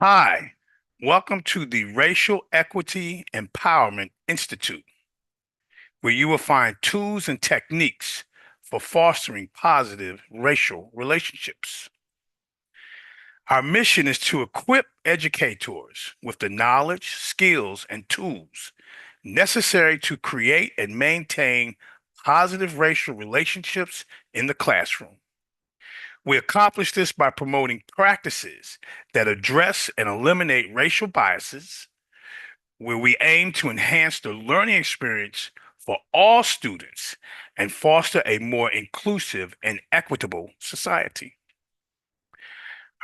Hi, welcome to the Racial Equity Empowerment Institute, where you will find tools and techniques for fostering positive racial relationships. Our mission is to equip educators with the knowledge, skills, and tools necessary to create and maintain positive racial relationships in the classroom. We accomplish this by promoting practices that address and eliminate racial biases, where we aim to enhance the learning experience for all students and foster a more inclusive and equitable society.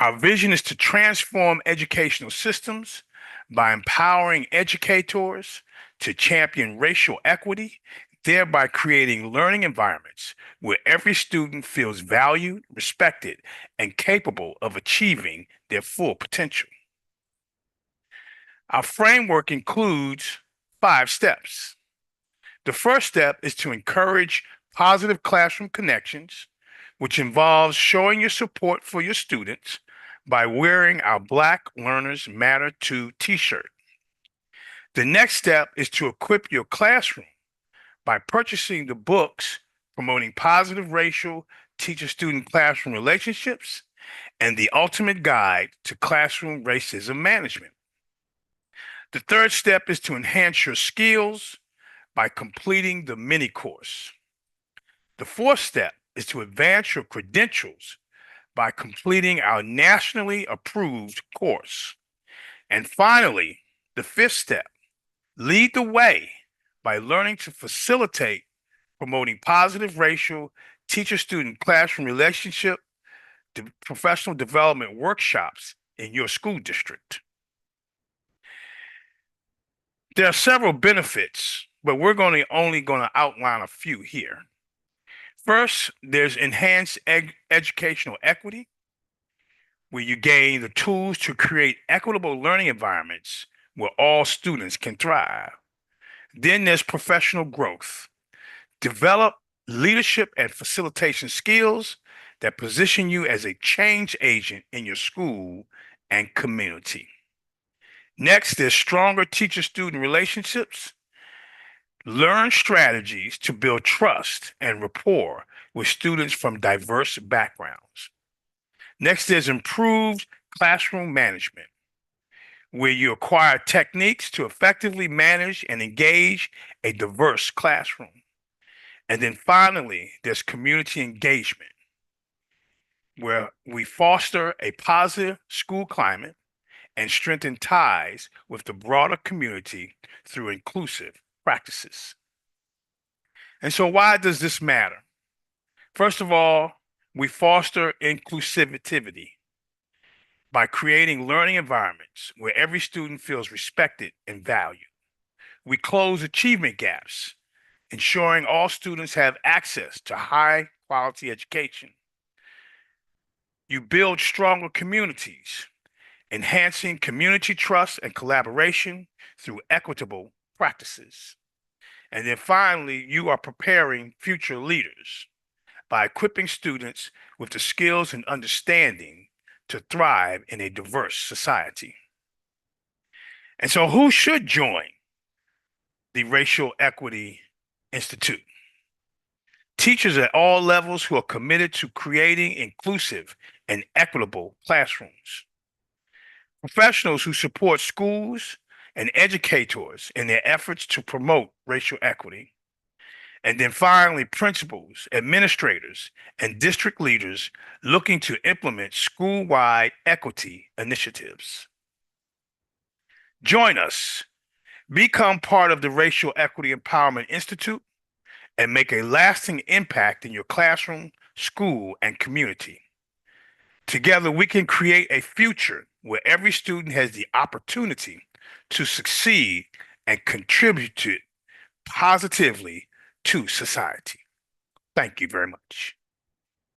Our vision is to transform educational systems by empowering educators to champion racial equity, thereby creating learning environments where every student feels valued, respected, and capable of achieving their full potential. Our framework includes 5 steps. The first step is to encourage positive classroom connections, which involves showing your support for your students by wearing our Black Learners Matter 2 t-shirt. The next step is to equip your classroom by purchasing the books promoting positive racial teacher-student classroom relationships and the ultimate guide to classroom racism management. The third step is to enhance your skills by completing the mini course. The fourth step is to advance your credentials by completing our nationally approved course. And finally, the fifth step, lead the way by learning to facilitate promoting positive racial teacher-student classroom relationship professional development workshops in your school district. There are several benefits, but we're only going to outline a few here. First, there's enhanced educational equity, where you gain the tools to create equitable learning environments where all students can thrive. Then there's professional growth. Develop leadership and facilitation skills that position you as a change agent in your school and community. Next, there's stronger teacher-student relationships. Learn strategies to build trust and rapport with students from diverse backgrounds. Next, there's improved classroom management, where you acquire techniques to effectively manage and engage a diverse classroom. And then finally, there's community engagement, where we foster a positive school climate and strengthen ties with the broader community through inclusive practices. And so, why does this matter? First of all, we foster inclusivity by creating learning environments where every student feels respected and valued. We close achievement gaps, ensuring all students have access to high quality education. You build stronger communities, enhancing community trust and collaboration through equitable practices. And then finally, you are preparing future leaders by equipping students with the skills and understanding to thrive in a diverse society. And so, who should join the Racial Equity Institute? Teachers at all levels who are committed to creating inclusive and equitable classrooms. Professionals who support schools and educators in their efforts to promote racial equity. And then finally, principals, administrators, and district leaders looking to implement school-wide equity initiatives. Join us. Become part of the Racial Equity Empowerment Institute and make a lasting impact in your classroom, school, and community. Together, we can create a future where every student has the opportunity to succeed and contribute positively to society. Thank you very much.